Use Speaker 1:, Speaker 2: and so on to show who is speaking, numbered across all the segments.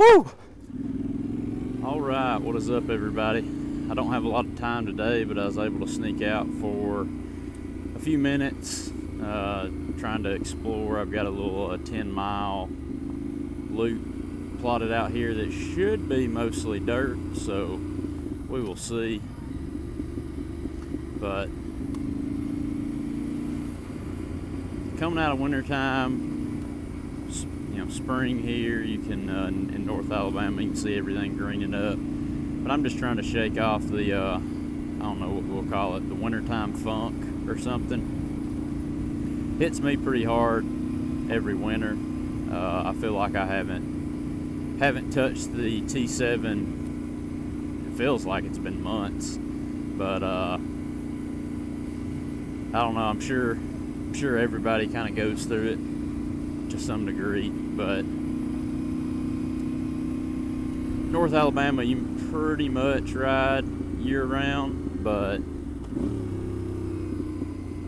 Speaker 1: Woo! Alright, what is up everybody? I don't have a lot of time today, but I was able to sneak out for a few minutes trying to explore. I've got a little 10-mile loop plotted out here that should be mostly dirt, so we will see. But coming out of wintertime, spring here, you can in North Alabama, you can see everything greening up. But I'm just trying to shake off the I don't know what we'll call it, the wintertime funk or something. Hits me pretty hard every winter. I feel like I haven't touched the T7. It feels like it's been months, but I don't know. I'm sure everybody kind of goes through it to some degree, but North Alabama, you can pretty much ride year round, but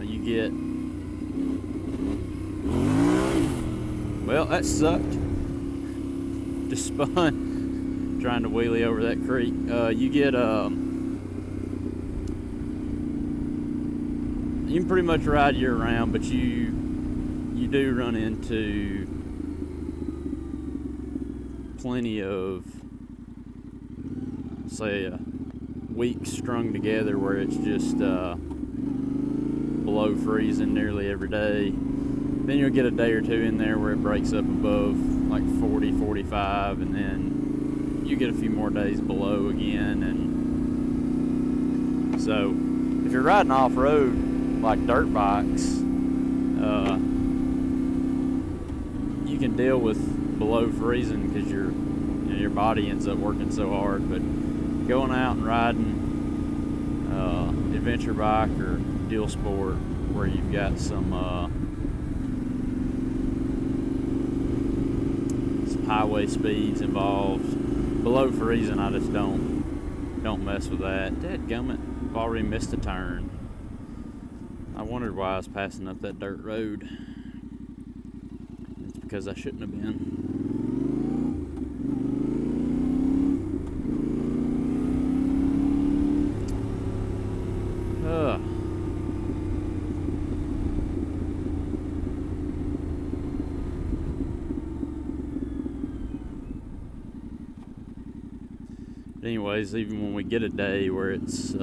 Speaker 1: you get, well, that sucked. Just spun trying to wheelie over that creek. You get you can pretty much ride year round, but you do run into plenty of, say, weeks strung together where it's just below freezing nearly every day. Then you'll get a day or two in there where it breaks up above like 40, 45, and then you get a few more days below again. And so if you're riding off-road like dirt bikes, you can deal with below freezing because your body ends up working so hard. But going out and riding adventure bike or dual sport where you've got some highway speeds involved, below freezing, I just don't mess with that. Dadgummit, I've already missed a turn. I wondered why I was passing up that dirt road. It's because I shouldn't have been. But anyways, even when we get a day where it's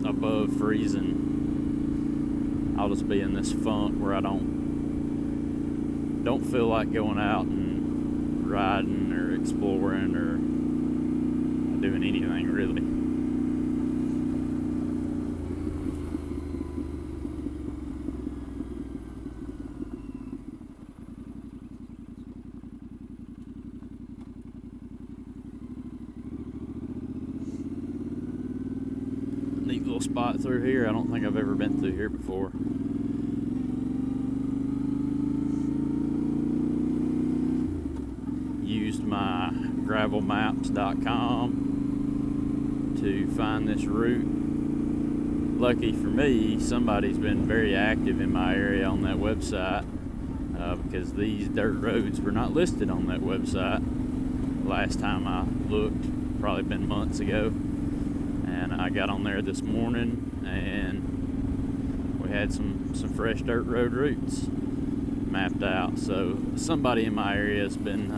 Speaker 1: above freezing, I'll just be in this funk where I don't feel like going out and riding or exploring or doing anything really. Neat little spot through here. I don't think I've ever been through here before. Used my gravelmaps.com to find this route. Lucky for me, somebody's been very active in my area on that website because these dirt roads were not listed on that website last time I looked, probably been months ago. And I got on there this morning and we had some fresh dirt road routes mapped out. So somebody in my area has been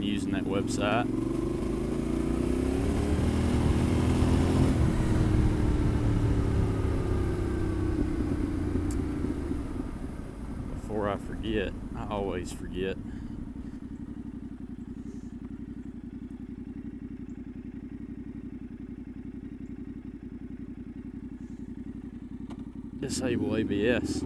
Speaker 1: using that website. Before I forget, I always forget. Disable ABS.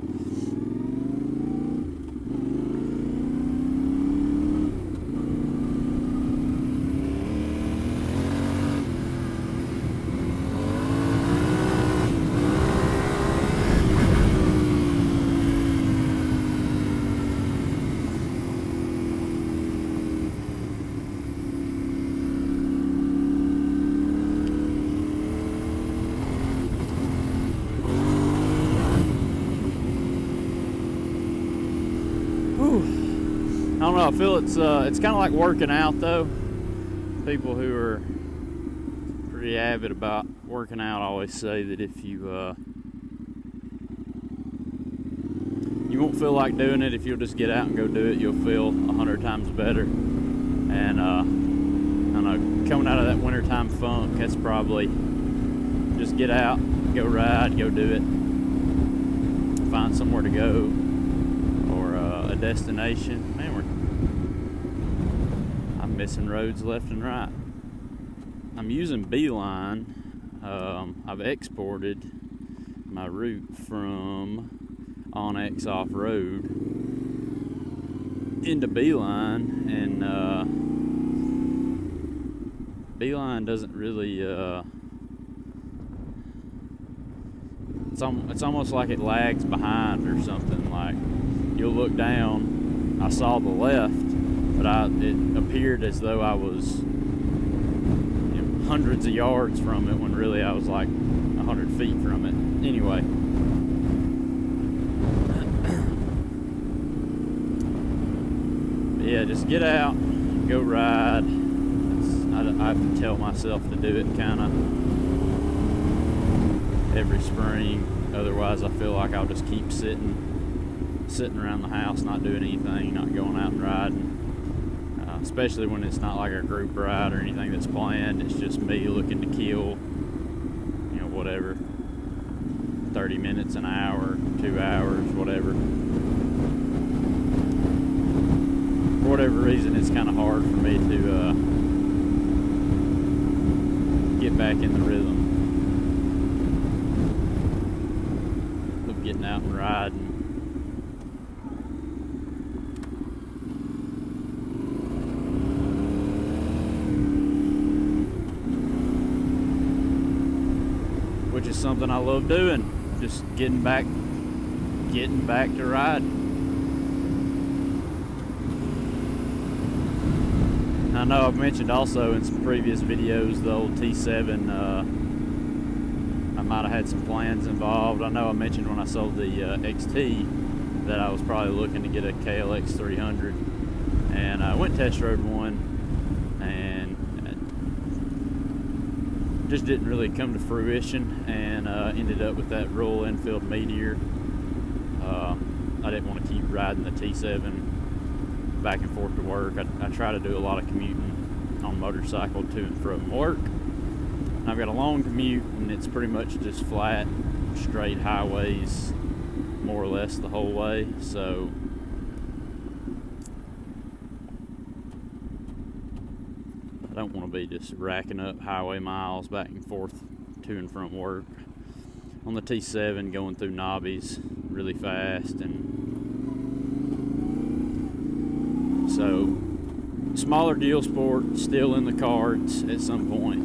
Speaker 1: don't know. I feel it's kind of like working out though. People who are pretty avid about working out always say that if you won't feel like doing it if you'll just get out and go do it. You'll feel 100 times better. And I don't know, coming out of that wintertime funk, that's probably just get out, go ride, go do it, find somewhere to go or a destination. Man, I'm missing roads left and right. I'm using Beeline. I've exported my route from OnX off-road into Beeline, and Beeline doesn't really it's almost like it lags behind or something. Like you'll look down, I saw the left, but it appeared as though I was hundreds of yards from it when really I was like 100 feet from it. Anyway, yeah, just get out, go ride. I have to tell myself to do it kind of every spring. Otherwise, I feel like I'll just keep sitting around the house, not doing anything, not going out and riding. Especially when it's not like a group ride or anything that's planned. It's just me looking to kill, whatever, 30 minutes, an hour, 2 hours, whatever. For whatever reason, it's kind of hard for me to get back in the rhythm of getting out and riding. Which is something I love doing, just getting back to riding. I know I've mentioned also in some previous videos the old T7. I might have had some plans involved. I know I mentioned when I sold the XT that I was probably looking to get a KLX 300, and I went test rode one, and it just didn't really come to fruition, and ended up with that Royal Enfield Meteor. I didn't want to keep riding the T7 back and forth to work. I try to do a lot of commuting on motorcycle to and from work. I've got a long commute, and it's pretty much just flat, straight highways, more or less the whole way. So I don't want to be just racking up highway miles back and forth to and from work on the T7, going through knobbies really fast. And so smaller deal sport still in the cards at some point,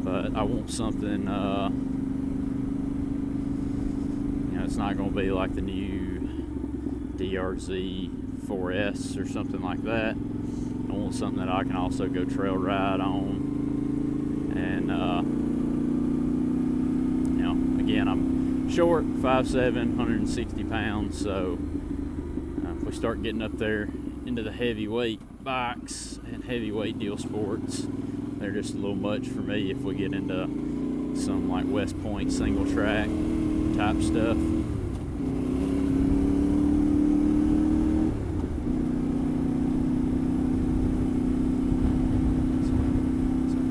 Speaker 1: but I want something it's not going to be like the new DRZ 4S or something like that. I want something that I can also go trail ride on. And again, I'm short, 5'7", 160 pounds, so if we start getting up there into the heavyweight bikes and heavyweight deal sports, they're just a little much for me if we get into some like West Point single track type stuff.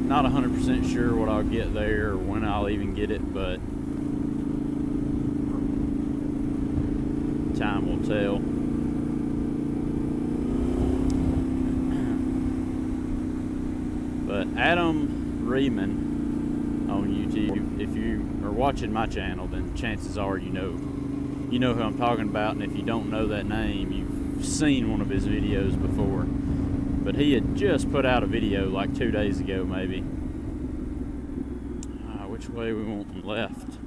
Speaker 1: Not 100% sure what I'll get there or when I'll even get it, but time will tell. But Adam Reeman on YouTube, if you are watching my channel, then chances are you know who I'm talking about, and if you don't know that name, you've seen one of his videos before. But he had just put out a video like 2 days ago, maybe. Which way we want? Left.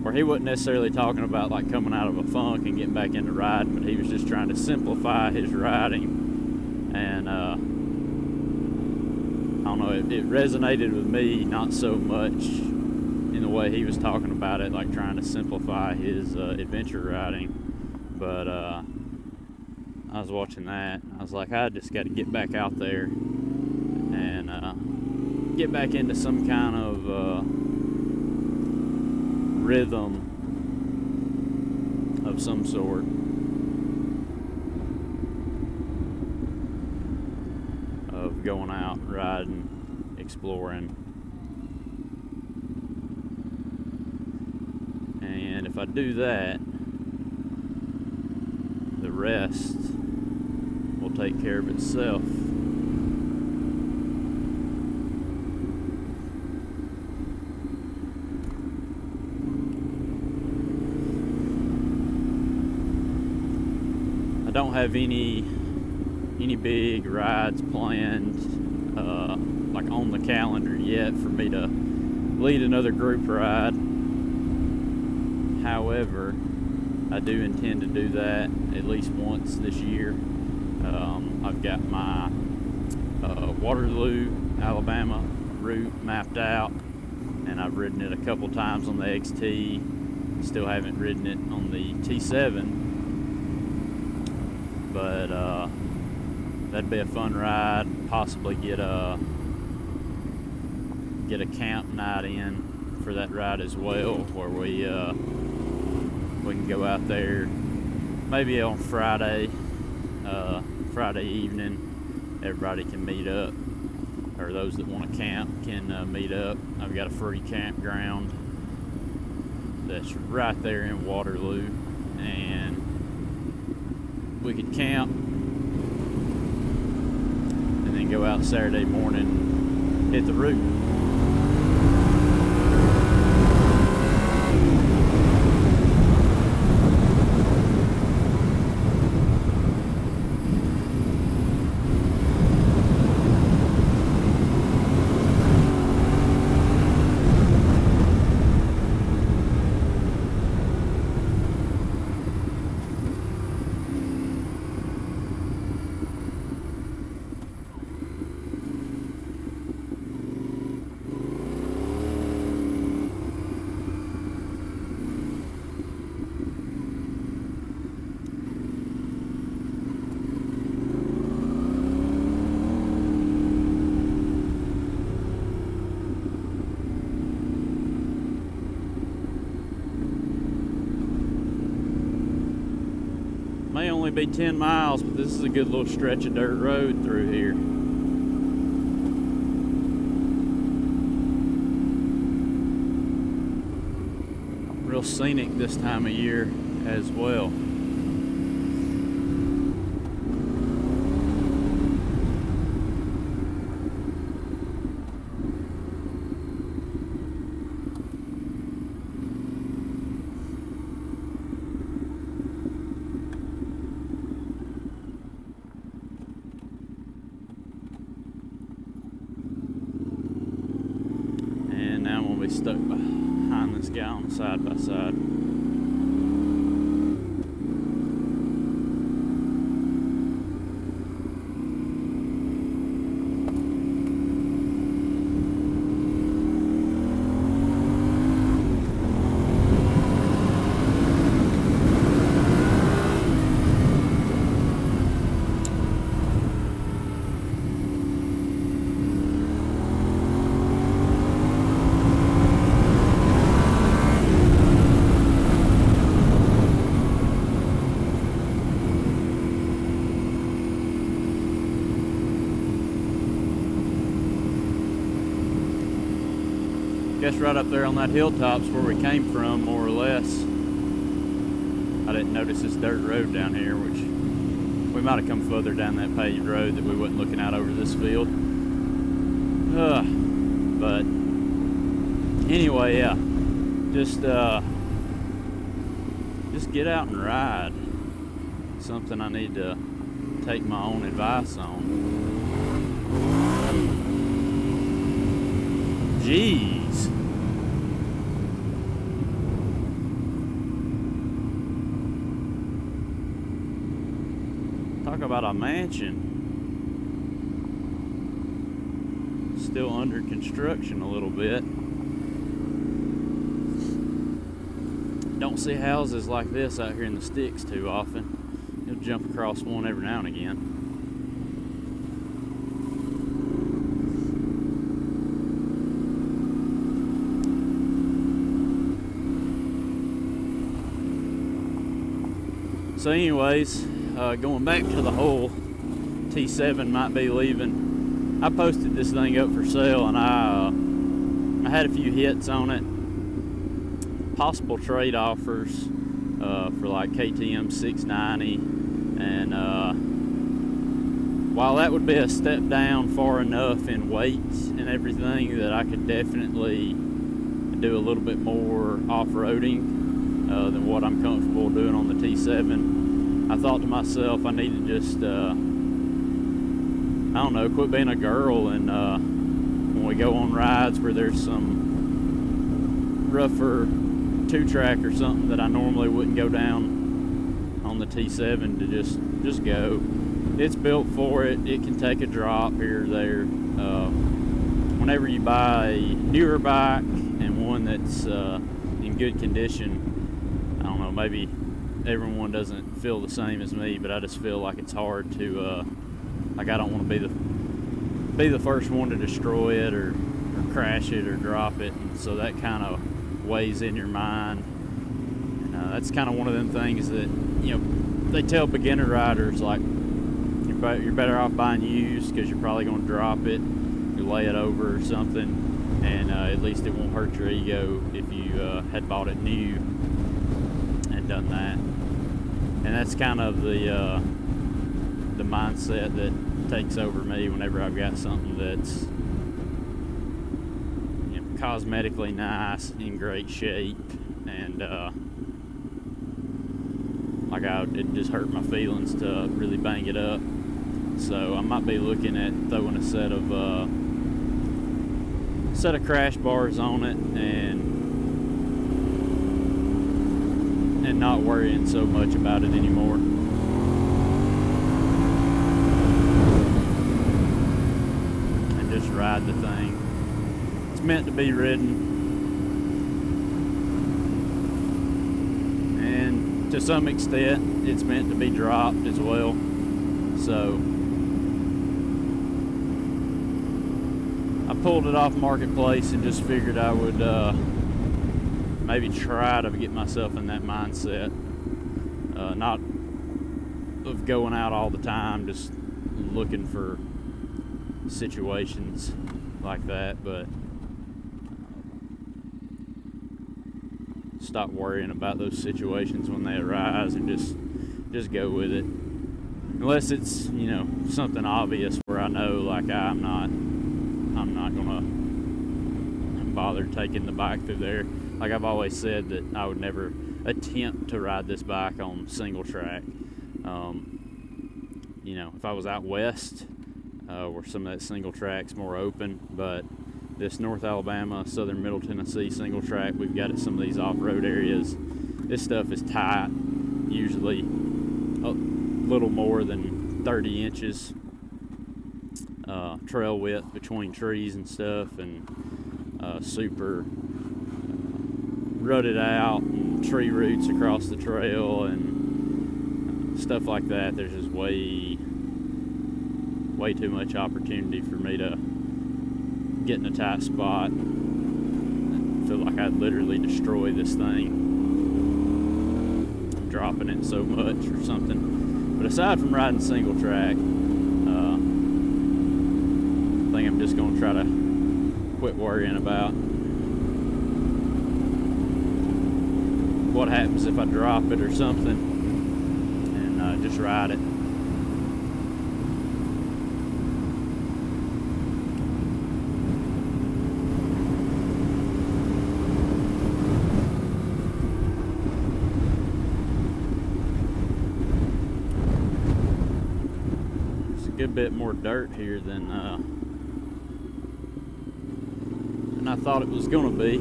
Speaker 1: Where he wasn't necessarily talking about like coming out of a funk and getting back into riding, but he was just trying to simplify his riding. And I don't know, it resonated with me, not so much in the way he was talking about it, like trying to simplify his adventure riding. But I was watching that, and I was like, I just got to get back out there and get back into some kind of rhythm of some sort. Of going out, riding, exploring. And if I do that, the rest will take care of itself. I don't have any big rides planned like on the calendar yet for me to lead another group ride. However, I do intend to do that at least once this year. I've got my Waterloo, Alabama route mapped out, and I've ridden it a couple times on the XT. Still haven't ridden it on the T7, but that'd be a fun ride. Possibly get a camp night in for that ride as well, where we can go out there maybe on Friday evening. Everybody can meet up, or those that want to camp can meet up. I've got a free campground that's right there in Waterloo, and we could camp and then go out Saturday morning, hit the route. May only be 10 miles, but this is a good little stretch of dirt road through here. Real scenic this time of year as well. Stuck behind this guy on the side by side. Guess right up there on that hilltop's where we came from, more or less. I didn't notice this dirt road down here, which we might have come further down that paved road that we wasn't looking out over this field. But anyway, yeah, just get out and ride. Something I need to take my own advice on. Jeez. Talk about a mansion. Still under construction a little bit. don't see houses like this out here in the sticks too often. You'll jump across one every now and again. So anyways, going back to the whole T7 might be leaving. I posted this thing up for sale, and I had a few hits on it. Possible trade offers for like KTM 690, and while that would be a step down far enough in weight and everything that I could definitely do a little bit more off-roading than what I'm comfortable doing on the T7, I thought to myself I need to just I don't know, quit being a girl, and when we go on rides where there's some rougher 2-track or something that I normally wouldn't go down on the T7, to just go. It's built for it. It can take a drop here or there. Whenever you buy a newer bike and one that's in good condition, I don't know, maybe everyone doesn't feel the same as me, but I just feel like it's hard to like, I don't want to be the first one to destroy it or crash it or drop it, and so that kind of weighs in your mind. And that's kind of one of them things that, you know, they tell beginner riders, like, you're better off buying used because you're probably going to drop it, you lay it over or something, and at least it won't hurt your ego if you had bought it new and done that. And that's kind of the mindset that takes over me whenever I've got something that's, you know, cosmetically nice, in great shape, and like, it just hurt my feelings to really bang it up. So I might be looking at throwing a set of crash bars on it, and not worrying so much about it anymore. And just ride the thing. It's meant to be ridden. And to some extent, it's meant to be dropped as well. So I pulled it off Marketplace and just figured I would maybe try to get myself in that mindset, not of going out all the time, just looking for situations like that, but stop worrying about those situations when they arise and just go with it. Unless it's, you know, something obvious where I know, like, I'm not gonna bother taking the bike through there. Like I've always said, that I would never attempt to ride this bike on single track. You know, if I was out west, where some of that single track's more open, but this North Alabama, Southern Middle Tennessee single track we've got at some of these off-road areas, this stuff is tight, usually a little more than 30 inches trail width between trees and stuff, and super rutted out, and tree roots across the trail and stuff like that. There's just way too much opportunity for me to get in a tight spot. I feel like I'd literally destroy this thing, dropping it so much or something. But aside from riding single track, I think I'm just going to try to quit worrying about what happens if I drop it or something, and just ride it. There's a good bit more dirt here than I thought it was going to be.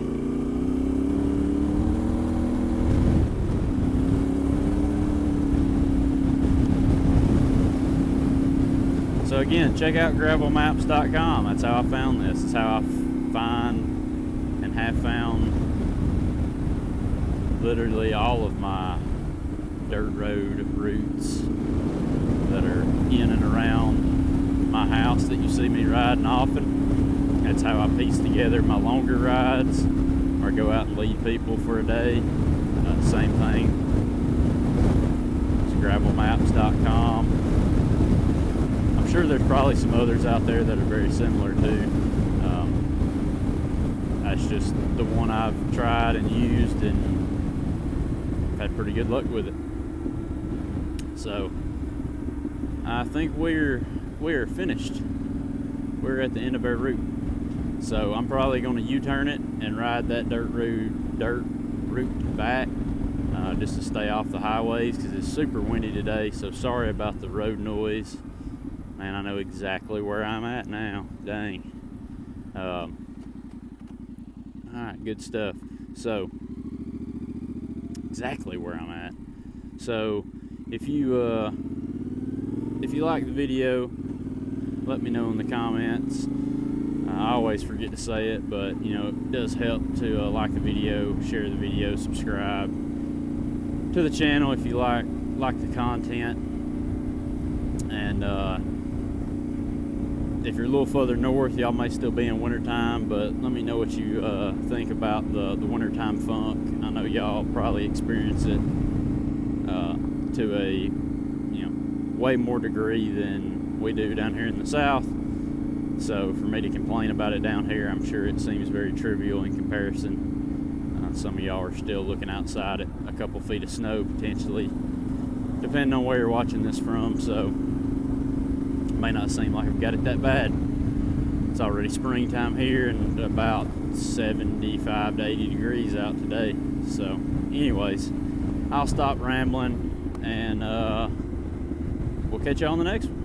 Speaker 1: So again, check out gravelmaps.com. That's how I found this. It's how I find and have found literally all of my dirt road routes that are in and around my house that you see me riding often. That's how I piece together my longer rides or go out and lead people for a day. Same thing. It's gravelmaps.com. I'm sure there's probably some others out there that are very similar too. That's just the one I've tried and used and had pretty good luck with it. So I think we're finished. We're at the end of our route. So I'm probably going to U-turn it and ride that dirt route back just to stay off the highways because it's super windy today. So sorry about the road noise. Man, I know exactly where I'm at now. Dang. Alright, good stuff. So, exactly where I'm at. So, if you like the video, let me know in the comments. I always forget to say it, but you know, it does help to like the video, share the video, subscribe to the channel if you like the content. And if you're a little further north, y'all may still be in wintertime, but let me know what you think about the wintertime funk. I know y'all probably experience it to a way more degree than we do down here in the south. So for me to complain about it down here, I'm sure it seems very trivial in comparison. Some of y'all are still looking outside at a couple feet of snow potentially, depending on where you're watching this from. So it may not seem like I've got it that bad. It's already springtime here and about 75 to 80 degrees out today. So anyways, I'll stop rambling and we'll catch you on the next one.